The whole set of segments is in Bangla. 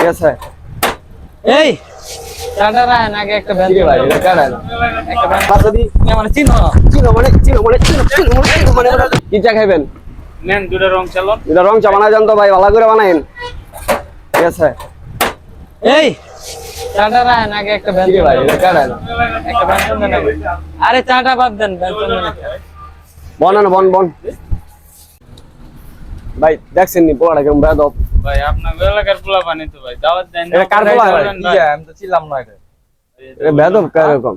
আছে এই টাটারা নাকি একটা ব্যান্ড কি ভাই এটা কারা একটা ব্যান্ড বাসা দি তুমি আমার চিনো চিনো মানে কি চা খাইবেন নেন দুটো রং চালন এটা রং চা বানায় জান তো ভাই ভালো করে বানায়েন ঠিক আছে এই টাটারা নাকি একটা ব্যান্ড কি ভাই এটা কারা একটা ব্যান্ড আরে চাটা বাদ দেন ব্যান্ড বনান বন ভাই দেখছেন নি পোলাটা কেমন বেদব ভাই আপনার এলাকার পোলা বানি তো ভাই দাওয়াত দেন এটা কার পোলা ভাই আমি তো ছিলাম না এটা এটা বেদব কিরকম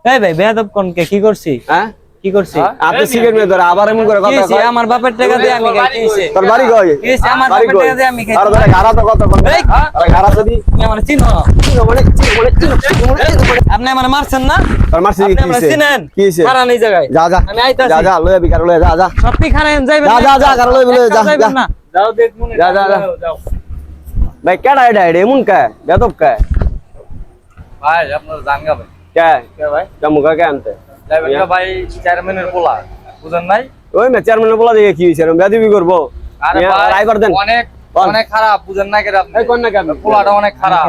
এই ভাই বেয়াদব কোনকে কি করছি হ্যাঁ কি করছি আপনি সিগারেট নিয়ে ধরে আবার এমন করে কথা কিছে কয় আমার বাপের টাকা দিয়ে আমি খাইছি তোর বাড়ি কই কিছে আমার বাড়ি বাপের কই? টাকা দিয়ে আমি খাইছি আর ধরে গারা তো কত বল এই, আরে গারা যদি তুমি আমার চিনো মানে আপনি আমার মারছেন না তোর মারছি আপনি কি আমার হইছে চিনেন কি হইছে খারাপ এই জায়গায় যা যা আমি আইতাছি যা যা লয়ে বিকার লয়ে যা যা সত্যি খারাপ যাইবেন যা গারা লয়ে বলে যা যাইবেন যা না যাও দেখ মনে যা, যা, যা। যাও ভাই কেডা এটা এমন কে বেদব কে ভাই আপনার জানগা ভাই কে কে ভাই কেমন কে আনতে যাইবেন না ভাই চেয়ারম্যানের পোলা বুঝেন নাই ওই মে চেয়ারম্যানের বলা দেখে কি হইছে এরকম বেদবি করবো আরে ইয়া, ভাই রাইবার দেন অনেক বল। অনেক খারাপ বুঝেন না কেন আপনি এই কোন না কেন পোলাটা অনেক খারাপ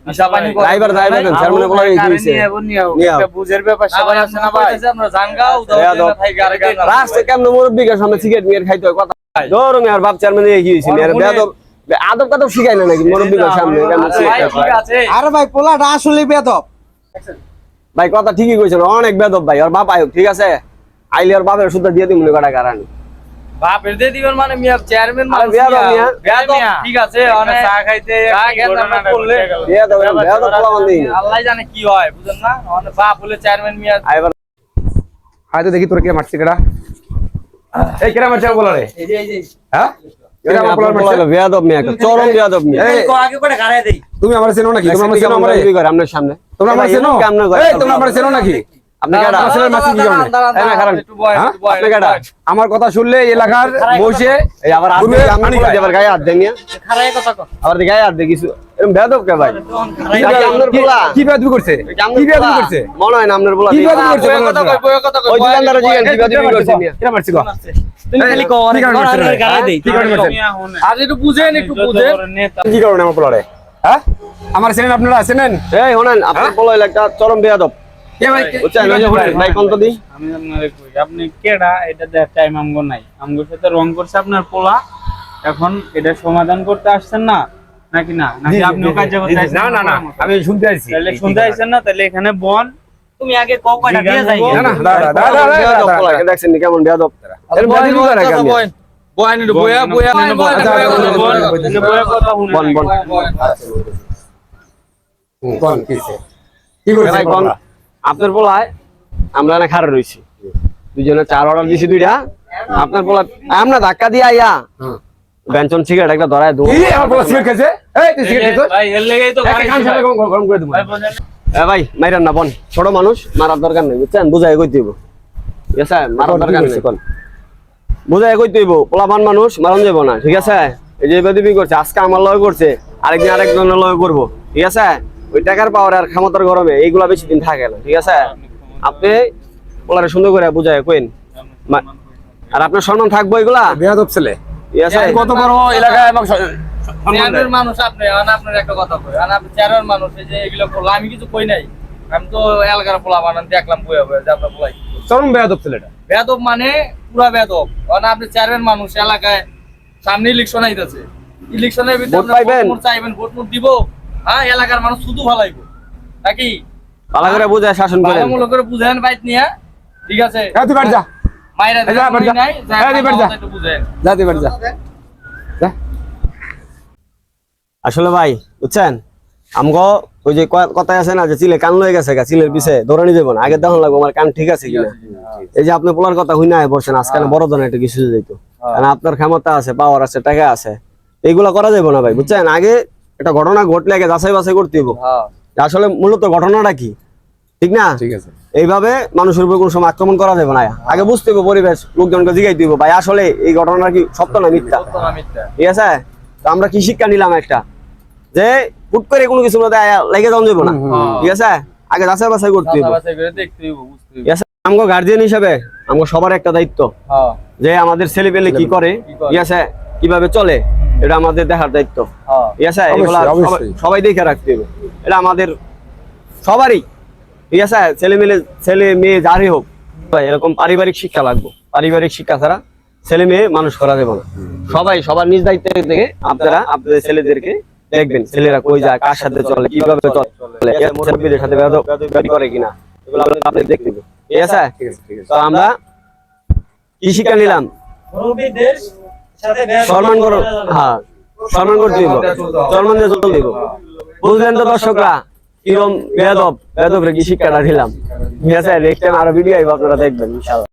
হিসাবানি করে ড্রাইভার দেন চেয়ারম্যানের বলা দেখে কি হইছে নিয়ে আও। বুঝের ব্যাপার সবাই আছে না ভাই আমরা জানগাও ইয়া দাও। ভাই গারে গারে রাস্তায় কেমন মুরব্বিকের সামনে সিগারেট নিয়ে খাইতে হয় কথা ধরো আর বাপ চেয়ারম্যান দেখে কি হইছে আর বেদব আদব কাদব শিখাই না নাকি মুরব্বিকের সামনে কেমন ভাই সিগারেট ঠিক খায়? আছে আরে ভাই পোলাটা আসলে বেদব। ভাই কথা ঠিকই কইছেন অনেক বেদব ভাই আর বাপ আয়ুক ঠিক আছে আইলে আর বাপের সুদ্ধা দিয়ে দিমু কাটা কারণ বাপের দিয়ে দিবেন মানে মিয়া চেয়ারম্যান আরে মানুষ বেয়াদব মিয়া। বেয়াদব, ঠিক আছে অনেক চা খাইতে করলে বেদব পোলা বান্ধি আল্লাহ জানে কি হয় বুঝেন না অনেক বাপ হলে চেয়ারম্যান মিয়া আইবার হয়তো দেখি তোর কে মারছে কেডা। এই কেডা মারছে বলা রে? এই যে হ্যাঁ? কেডা আমার পোলার মারছে? বেয়াদব মিয়া চরম বেয়াদব মিয়া এই, আগে করে গাড়ায় দেই তুমি আমারে চেনো নাকি? তুমি আমারে চেনো আমারে? আপনার সামনে তোমরা আমারে চেনো? কেমনে এই তোমরা আমারে চেনো নাকি? আপনি কেডা আমার ছেলের মারছে কি কারণে? এই না, খারাপ। একটু বয় হ্যাঁ? একটু বয় আপনি কেডা? আমার কথা শুনলে এই এলাকার বসে এই আবার ঘুরে আপনি পানি আপনি খায়। আবার গায়ে হাত দেন মিয়া খারায় কথা কও আবার গায়ে হাত দে কিছু এরকম বেয়াদব কে ভাই কি এটা কি বেয়াদবি- আপনার পোলা? কি বেয়াদবি করছে? কি বেয়াদবি করছে? মনে হয় না আপনার বলা কি বেয়াদবি করছে? বয় কথা কই বয় কথা কই ওই দোকানদার জিগান কি বেয়াদবি করছে মিয়া কেডা মারছে গো? তুমি খালি কও কি কারণে মারছে রে? গাড়ায় দেই কি কারণে মারছে? আর একটু বুঝেন একটু বুঝেন কি কারণে আমার পোলারে? হ্যাঁ? আমার চেনেন আপনারা চেনেন? এই শুনেন আপনার বলা একটা চরম বেয়াদব কে ভাই? বুঝছেন ওই যে শুনেন ভাই কোন তো দি আমি আপনারে কই আপনি কেডা এটা দেখ টাইম আমগো নাই আমগোর সাথে রং করছে আপনার পোলা এখন এটা সমাধান করতে আসছেন না নাকি না নাকি জি, আপনিও জি, কাজ জি, করতে জি, আসছেন না না না আমি শুনতে আইছি তাহলে শুনতে আইছেন না তাহলে এখানে বন তুমি আগে কও কয়টা দিয়ে যাই না না দাঁড়া দাঁড়া বেয়াদব পোলা, দেখছেন নি কেমন বেয়াদব এরকম বেয়াদবি করে কেন মিয়া? বয় নিলো বয়া বয়া বন বন কোন কিছে কি করছে ভাই কোন আপনার পোলায় আমরা না খারাপ রইছি দুজনে চার অর্ডার দিছি দুইটা আপনার পোলা আমরা ধাক্কা দিয়ে আইয়া বেঞ্চন সিগারেট একটা ধরায় দু কি আমার বলা সিগারেট খেয়েছে? এই তুই সিগারেট খেয়েছিস? ভাই এর লাগেই তো গাড়ি কান সামনে গরম করে দেবো। ভাই বোঝেন এ ভাই মাইরান না বন ছোট মানুষ মারার দরকার নেই বুঝছেন বুঝাই কই দিব ঠিক আছে মারার কোন কি দরকার করছে? নেই কোন বুঝাই কই দিব পোলাপান মানুষ মারন যাব না ঠিক আছে এই যে বেদবি করছে আজকে আমার লয় করছে আরেকদিন আরেকজনের লয় করব ঠিক আছে ওই টাকার পাওয়ার আর ক্ষমতার গরমে এইগুলা বেশি দিন থাকে না ঠিক আছে আপনি পোলারে সুন্দর করে বুঝাই কইন আর আপনার সম্মান থাকবো এগুলা বেয়াদব ছেলে। ঠিক আছে কত বড় এলাকায় এবং চেয়ারম্যান মানুষ আপনি আপনার একটা কথা কই আর আপনি চেয়ারম্যান মানুষ এই যে এগুলো পোলা আমি কিছু কই নাই আমি তো এলাকার পোলা বানান দেখলাম বইয়া বইয়া যে আপনার পোলাই চরম বেয়াদব ছেলেটা। বেয়াদব মানে পুরা বেয়াদব কারণ আপনি চেয়ারম্যান মানুষ এলাকায় সামনে ইলেকশন আইতাছে ইলেকশনের ভিতরে ভোট পাইবেন? ভোট চাইবেন ভোট মুট দিব হ্যাঁ এলাকার মানুষ শুধু ভালাইবো নাকি ভালো করে বুঝায় শাসন করেন ভালো করে বুঝেন বাইত নিয়া ঠিক আছে এই তুই বাড়ি যা। মাইরা এই যা, বাড়ি যা। নাই এই তুই বাড়ি যা। একটু বুঝেন যা তুই বাড়ি যা। যা। আসলে ভাই বুঝছেন আমগো ওই যে কথাই আছে না যে চিলে কান লয়ে গেছে গা চিলের পিছে দৌড়ানি যাবো না আগে দেখুন লাগবো আমার কান ঠিক আছে কিনা এই যে আপনি পোলার কথা হইনা বলছেন আজকে বড় ধরনের একটা কিছু যাইতো কারণ আপনার ক্ষমতা আছে পাওয়ার আছে টাকা আছে এইগুলা করা যাবে না ভাই বুঝছেন আগে একটা ঘটনা ঘটলে আগে যাচাই বাছাই করতে হইব আসলে মূলত ঘটনাটা কি ঠিক না ঠিক আছে। এইভাবে মানুষের উপর কোনো সময় আক্রমণ করা যাবে না আগে বুঝতে হবে পরিবেশ লোকজনকে জিগাইতে হইব ভাই আসলে এই ঘটনাটা কি সত্য না মিথ্যা ঠিক আছে তো আমরা কি শিক্ষা নিলাম একটা যে হুট করে কোনো কিছু লেগে যাওয়া যাবো না ঠিক আছে আগে যাচাই বাছাই করতে হইব ঠিক আছে আমগো গার্জিয়ান হিসেবে আমগো সবার একটা দায়িত্ব যে আমাদের ছেলে পেলে কি করে ঠিক আছে কিভাবে চলে এটা আমাদের দেখার দায়িত্ব, হ্যাঁ। ঠিক আছে? অবশ্যই, এগুলা অবশ্যই। সবাই দেখে রাখতে হবে, এটা আমাদের সবারই, ঠিক আছে? ছেলে মেয়ে যারই হোক ভাই, এরকম পারিবারিক শিক্ষা লাগবে। পারিবারিক শিক্ষা ছাড়া ছেলে মেয়ে মানুষ করা যাবে না। সবাই সবার নিজ দায়িত্ব থেকে আপনারা আপনাদের ছেলেদেরকে দেখবেন, ছেলেরা কই যায়, কার সাথে চলে, কিভাবে চলে, এর মুরব্বিদের সাথে বেয়াদবি করে কিনা, এগুলো আপনি দেখতে হবে, ঠিক আছে? ঠিক আছে, ঠিক আছে। তো আমরা কি শিক্ষা নিলাম? মুরব্বিদের সাথে সম্মান করো, হ্যাঁ, সম্মান করতে দিব, সম্মান দিয়ে চলতে দিব। বুঝলেন তো দর্শকরা, কিরম বেয়াদব রে কি শিক্ষাটা দিলাম, ঠিক আছে? নেক্সট টাইম আরো ভিডিও আইব, আপনারা দেখবেন ইনশাআল্লাহ।